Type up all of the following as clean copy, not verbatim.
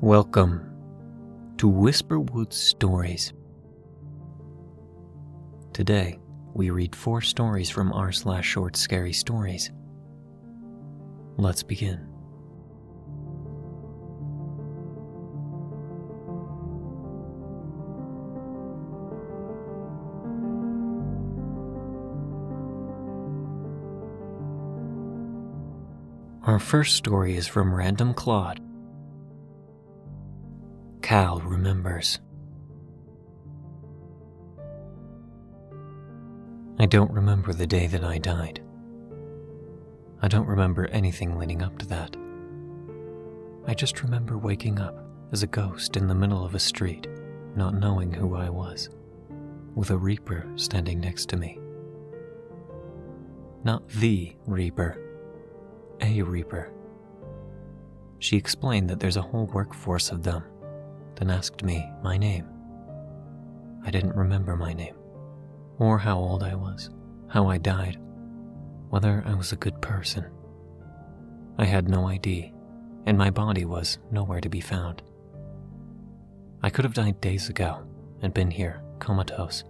Welcome to Whisperwood Stories. Today, we read 4 stories from r/short scary stories. Let's begin. Our first story is from Random Claude. Cal remembers. I don't remember the day that I died. I don't remember anything leading up to that. I just remember waking up as a ghost in the middle of a street, not knowing who I was, with a reaper standing next to me. Not the reaper, a reaper. She explained that there's a whole workforce of them, then asked me my name. I didn't remember my name, or how old I was, how I died, whether I was a good person. I had no ID, and my body was nowhere to be found. I could have died days ago and been here, comatose.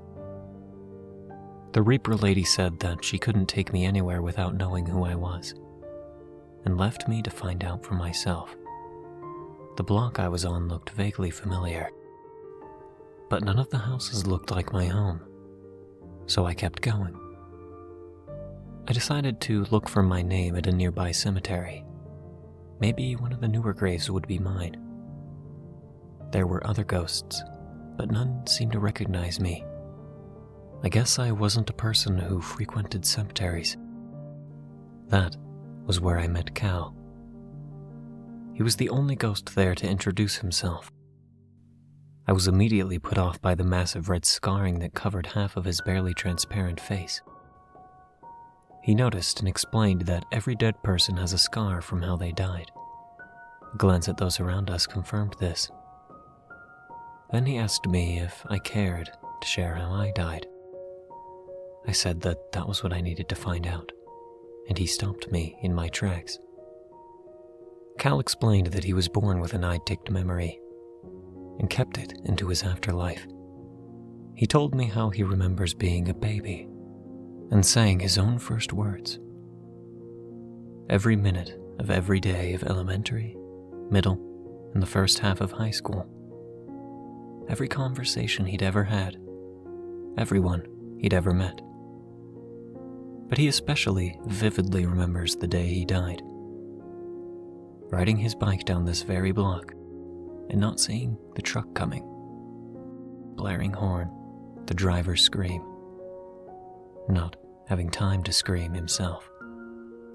The Reaper lady said that she couldn't take me anywhere without knowing who I was, and left me to find out for myself. The block I was on looked vaguely familiar, but none of the houses looked like my home, so I kept going. I decided to look for my name at a nearby cemetery. Maybe one of the newer graves would be mine. There were other ghosts, but none seemed to recognize me. I guess I wasn't a person who frequented cemeteries. That was where I met Cal. He was the only ghost there to introduce himself. I was immediately put off by the massive red scarring that covered half of his barely transparent face. He noticed and explained that every dead person has a scar from how they died. A glance at those around us confirmed this. Then he asked me if I cared to share how I died. I said that that was what I needed to find out, and he stopped me in my tracks. Cal explained that he was born with an eye-ticked memory and kept it into his afterlife. He told me how he remembers being a baby and saying his own first words. Every minute of every day of elementary, middle, and the first half of high school. Every conversation he'd ever had. Everyone he'd ever met. But he especially vividly remembers the day he died. Riding his bike down this very block and not seeing the truck coming. Blaring horn, the driver scream. Not having time to scream himself.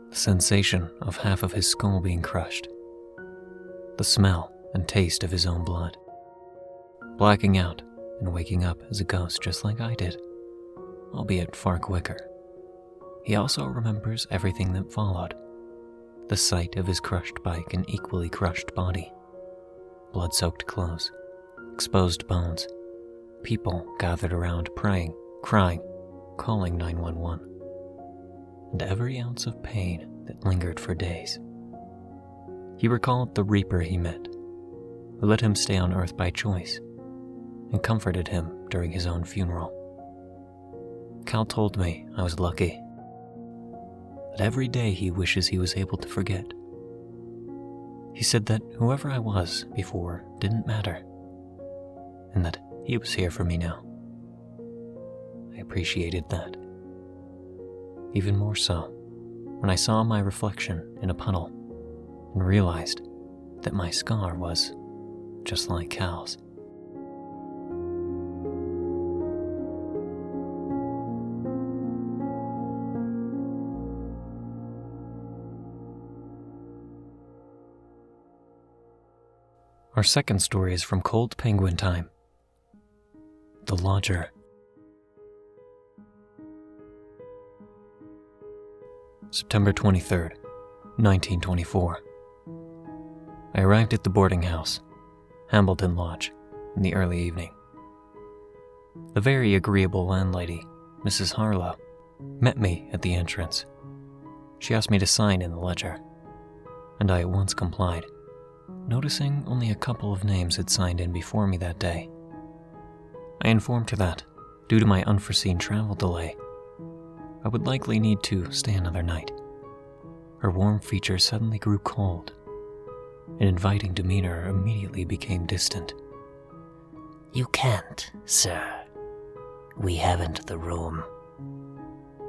The sensation of half of his skull being crushed. The smell and taste of his own blood. Blacking out and waking up as a ghost just like I did, albeit far quicker. He also remembers everything that followed. The sight of his crushed bike and equally crushed body. Blood-soaked clothes, exposed bones, people gathered around praying, crying, calling 911, and every ounce of pain that lingered for days. He recalled the Reaper he met, who let him stay on Earth by choice, and comforted him during his own funeral. Cal told me I was lucky. That every day he wishes he was able to forget. He said that whoever I was before didn't matter, and that he was here for me now. I appreciated that. Even more so when I saw my reflection in a puddle and realized that my scar was just like Cal's. Our second story is from ColdPenguinTime. The Lodger. September 23rd, 1924. I arrived at the boarding house, Hambleton Lodge, in the early evening. The very agreeable landlady, Mrs. Harlow, met me at the entrance. She asked me to sign in the ledger, and I at once complied. noticing only a couple of names had signed in before me that day. I informed her that, due to my unforeseen travel delay, I would likely need to stay another night. Her warm features suddenly grew cold. An inviting demeanor immediately became distant. "You can't, sir. We haven't the room."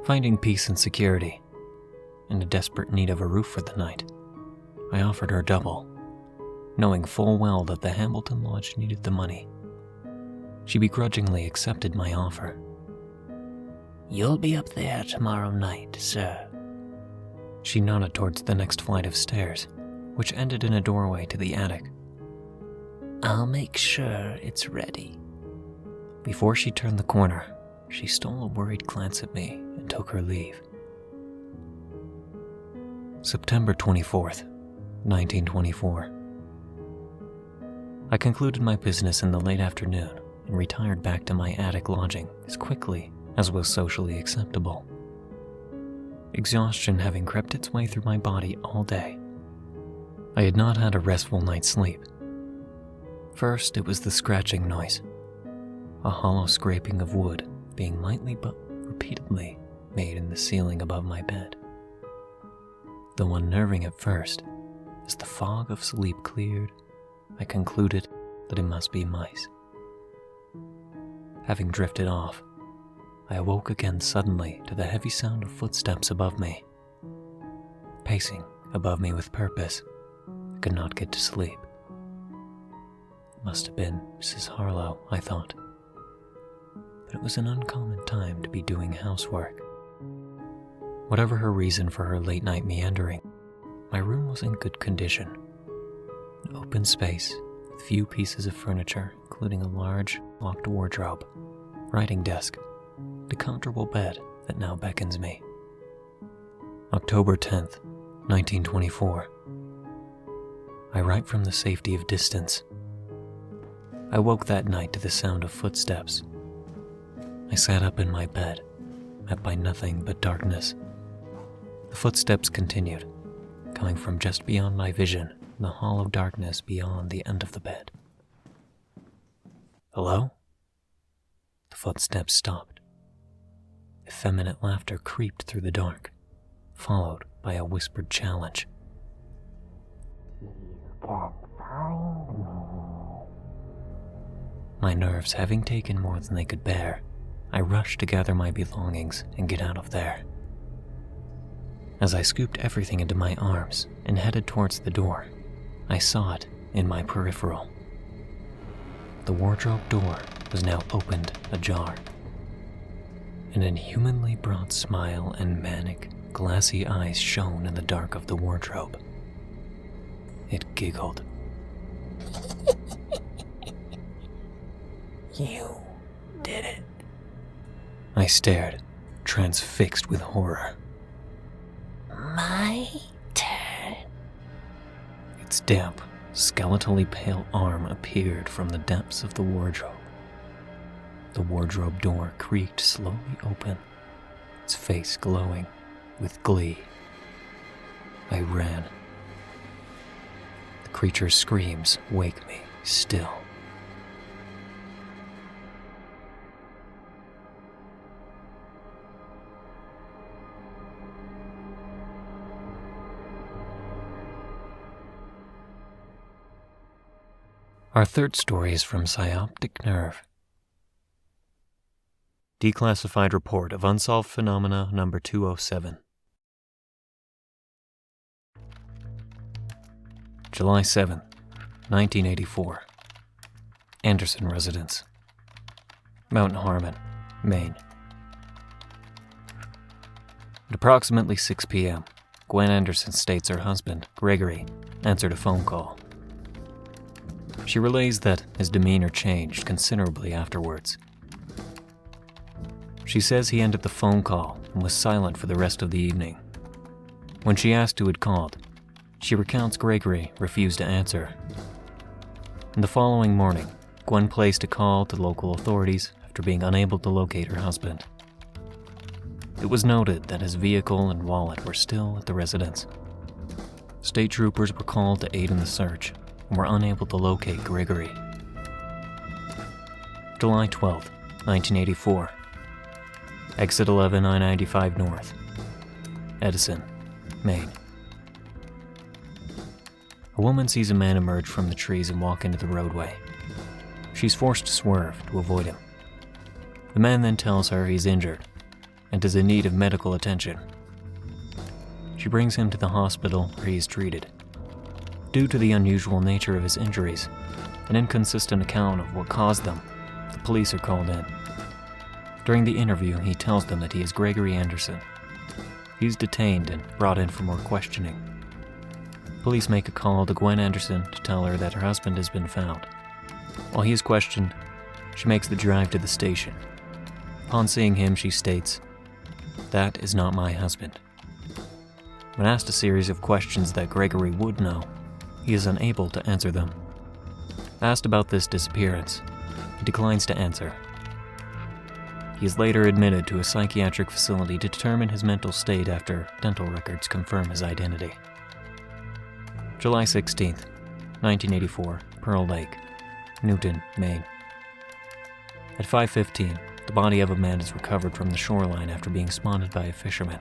Finding peace and security, and a desperate need of a roof for the night, I offered her double, knowing full well that the Hambleton Lodge needed the money. She begrudgingly accepted my offer. "You'll be up there tomorrow night, sir." She nodded towards the next flight of stairs, which ended in a doorway to the attic. "I'll make sure it's ready." Before she turned the corner, she stole a worried glance at me and took her leave. September 24th, 1924. I concluded my business in the late afternoon and retired back to my attic lodging as quickly as was socially acceptable. Exhaustion having crept its way through my body all day. I had not had a restful night's sleep. First, it was the scratching noise, a hollow scraping of wood being lightly but repeatedly made in the ceiling above my bed. Though unnerving at first, as the fog of sleep cleared, I concluded that it must be mice. Having drifted off, I awoke again suddenly to the heavy sound of footsteps above me. Pacing above me with purpose, I could not get to sleep. It must have been Mrs. Harlow, I thought. But it was an uncommon time to be doing housework. Whatever her reason for her late-night meandering, my room was in good condition. An open space with few pieces of furniture, including a large, locked wardrobe, writing desk, and a comfortable bed that now beckons me. October 10th, 1924. I write from the safety of distance. I woke that night to the sound of footsteps. I sat up in my bed, met by nothing but darkness. The footsteps continued, coming from just beyond my vision in the hollow darkness beyond the end of the bed. "Hello?" The footsteps stopped. Effeminate laughter creeped through the dark, followed by a whispered challenge. "You can find me." My nerves having taken more than they could bear, I rushed to gather my belongings and get out of there. As I scooped everything into my arms and headed towards the door, I saw it in my peripheral. The wardrobe door was now opened ajar. An inhumanly broad smile and manic, glassy eyes shone in the dark of the wardrobe. It giggled. "You did it." I stared, transfixed with horror. "My turn." Its damp, skeletally pale arm appeared from the depths of the wardrobe. The wardrobe door creaked slowly open, its face glowing with glee. I ran. The creature's screams wake me still. Our third story is from psyopticnerve. Declassified Report of Unsolved Phenomena number 207. July 7th, 1984. Anderson Residence, Mount Harmon, Maine. At approximately 6 p.m., Gwen Anderson states her husband, Gregory, answered a phone call. She relays that his demeanor changed considerably afterwards. She says he ended the phone call and was silent for the rest of the evening. When she asked who had called, she recounts Gregory refused to answer. And the following morning, Gwen placed a call to local authorities after being unable to locate her husband. It was noted that his vehicle and wallet were still at the residence. State troopers were called to aid in the search, and were unable to locate Gregory. July 12, 1984. Exit 11 I-95 North. Edison, Maine. A woman sees a man emerge from the trees and walk into the roadway. She's forced to swerve to avoid him. The man then tells her he's injured and is in need of medical attention. She brings him to the hospital where he is treated. Due to the unusual nature of his injuries, an inconsistent account of what caused them, the police are called in. During the interview, he tells them that he is Gregory Anderson. He's detained and brought in for more questioning. Police make a call to Gwen Anderson to tell her that her husband has been found. While he is questioned, she makes the drive to the station. Upon seeing him, she states, "That is not my husband." When asked a series of questions that Gregory would know, he is unable to answer them. Asked about this disappearance, he declines to answer. He is later admitted to a psychiatric facility to determine his mental state after dental records confirm his identity. July 16th, 1984, Pearl Lake, Newton, Maine. At 5:15, the body of a man is recovered from the shoreline after being spotted by a fisherman.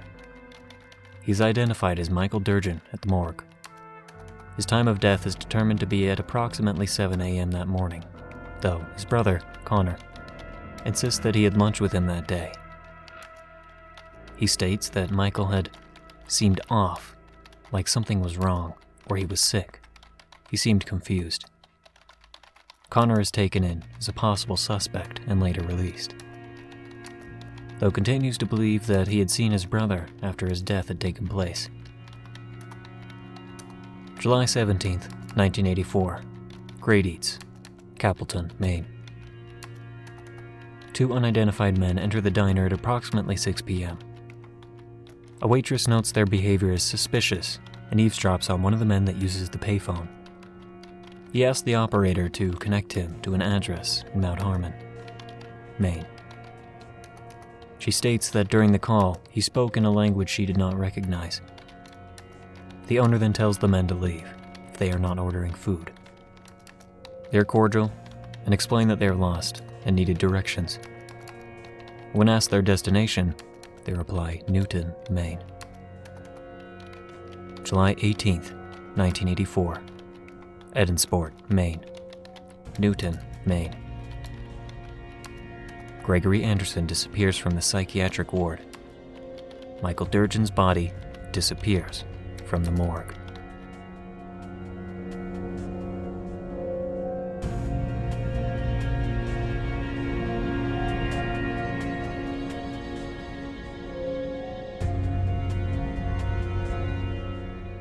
He is identified as Michael Durgin at the morgue. His time of death is determined to be at approximately 7 a.m. that morning, though his brother, Connor, insists that he had lunch with him that day. He states that Michael had seemed off, like something was wrong, or he was sick. He seemed confused. Connor is taken in as a possible suspect and later released, though continues to believe that he had seen his brother after his death had taken place. July 17th, 1984, Great Eats, Capleton, Maine. Two unidentified men enter the diner at approximately 6 p.m. A waitress notes their behavior as suspicious and eavesdrops on one of the men that uses the payphone. He asks the operator to connect him to an address in Mount Harmon, Maine. She states that during the call, he spoke in a language she did not recognize. The owner then tells the men to leave if they are not ordering food. They are cordial and explain that they are lost and needed directions. When asked their destination, they reply Newton, Maine. July 18th, 1984, Edinsport, Maine. Newton, Maine. Gregory Anderson disappears from the psychiatric ward. Michael Durgin's body disappears from the morgue.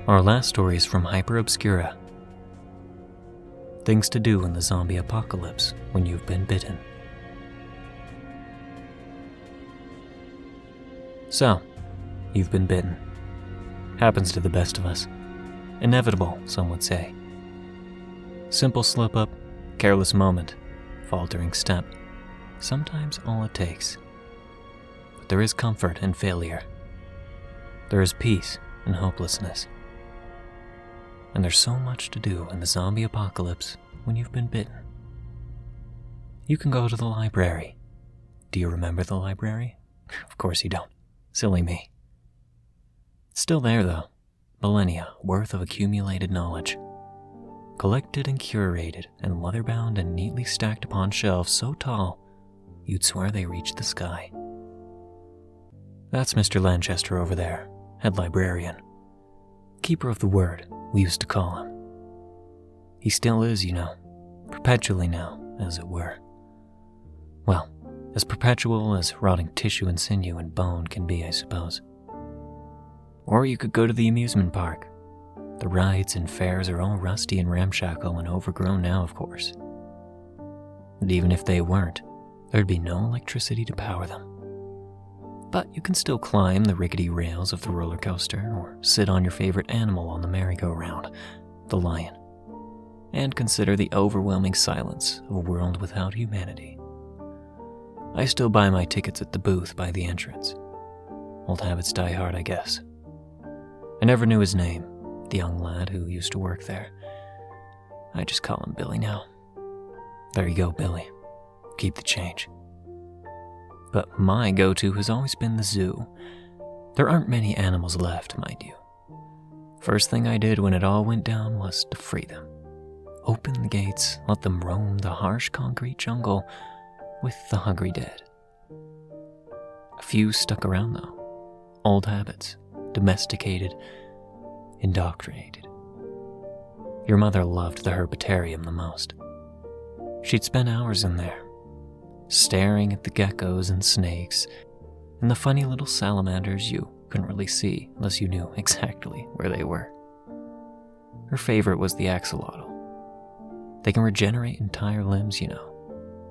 Our last story is from Hyperobscura. Things to do in the zombie apocalypse when you've been bitten. So, you've been bitten. Happens to the best of us. Inevitable, some would say. Simple slip-up, careless moment, faltering step. Sometimes all it takes. But there is comfort in failure. There is peace in hopelessness. And there's so much to do in the zombie apocalypse when you've been bitten. You can go to the library. Do you remember the library? Of course you don't. Silly me. It's still there though. Millennia worth of accumulated knowledge. Collected and curated and leather-bound and neatly stacked upon shelves so tall, you'd swear they reached the sky. That's Mr. Lanchester over there, head librarian. Keeper of the word, we used to call him. He still is, you know, perpetually now, as it were. Well, as perpetual as rotting tissue and sinew and bone can be, I suppose. Or you could go to the amusement park. The rides and fairs are all rusty and ramshackle and overgrown now, of course. And even if they weren't, there'd be no electricity to power them. But you can still climb the rickety rails of the roller coaster or sit on your favorite animal on the merry-go-round, the lion, and consider the overwhelming silence of a world without humanity. I still buy my tickets at the booth by the entrance. Old habits die hard, I guess. I never knew his name, the young lad who used to work there. I just call him Billy now. There you go, Billy. Keep the change. But my go-to has always been the zoo. There aren't many animals left, mind you. First thing I did when it all went down was to free them. Open the gates, let them roam the harsh concrete jungle with the hungry dead. A few stuck around though. Old habits, domesticated, indoctrinated. Your mother loved the herbarium the most. She'd spend hours in there, staring at the geckos and snakes and the funny little salamanders you couldn't really see unless you knew exactly where they were. Her favorite was the axolotl. They can regenerate entire limbs, you know.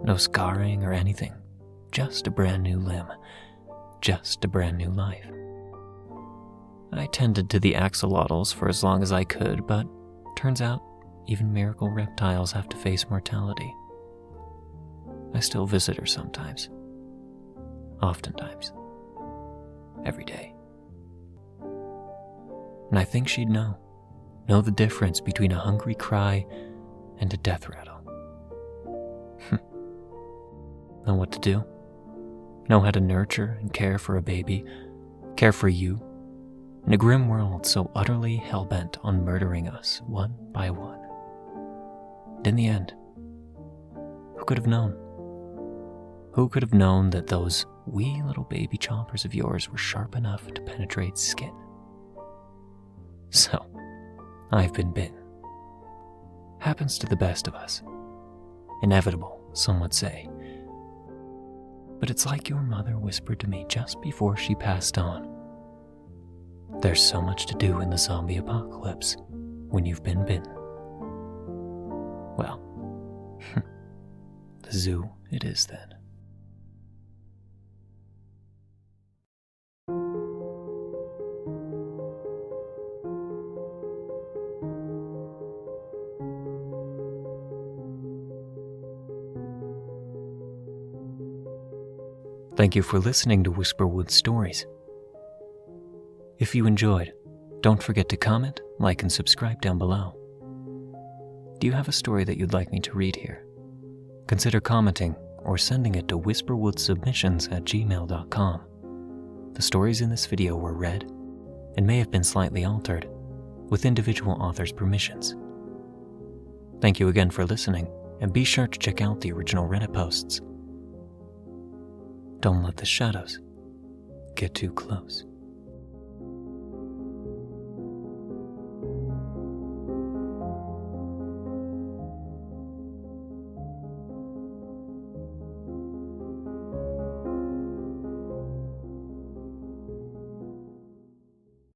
No scarring or anything. Just a brand new limb. Just a brand new life. I tended to the axolotls for as long as I could, but turns out even miracle reptiles have to face mortality. I still visit her sometimes. Oftentimes. Every day. And I think she'd know the difference between a hungry cry and a death rattle. Know what to do? Know how to nurture and care for a baby, care for you, in a grim world so utterly hell-bent on murdering us one by one. And in the end, who could have known? Who could have known that those wee little baby chompers of yours were sharp enough to penetrate skin? So, I've been bitten. Happens to the best of us. Inevitable, some would say. But it's like your mother whispered to me just before she passed on. There's so much to do in the zombie apocalypse when you've been bitten. Well, the zoo it is then. Thank you for listening to Whisperwood Stories. If you enjoyed, don't forget to comment, like, and subscribe down below. Do you have a story that you'd like me to read here? Consider commenting or sending it to whisperwoodsubmissions@gmail.com. The stories in this video were read and may have been slightly altered, with individual authors' permissions. Thank you again for listening, and be sure to check out the original Reddit posts. Don't let the shadows get too close.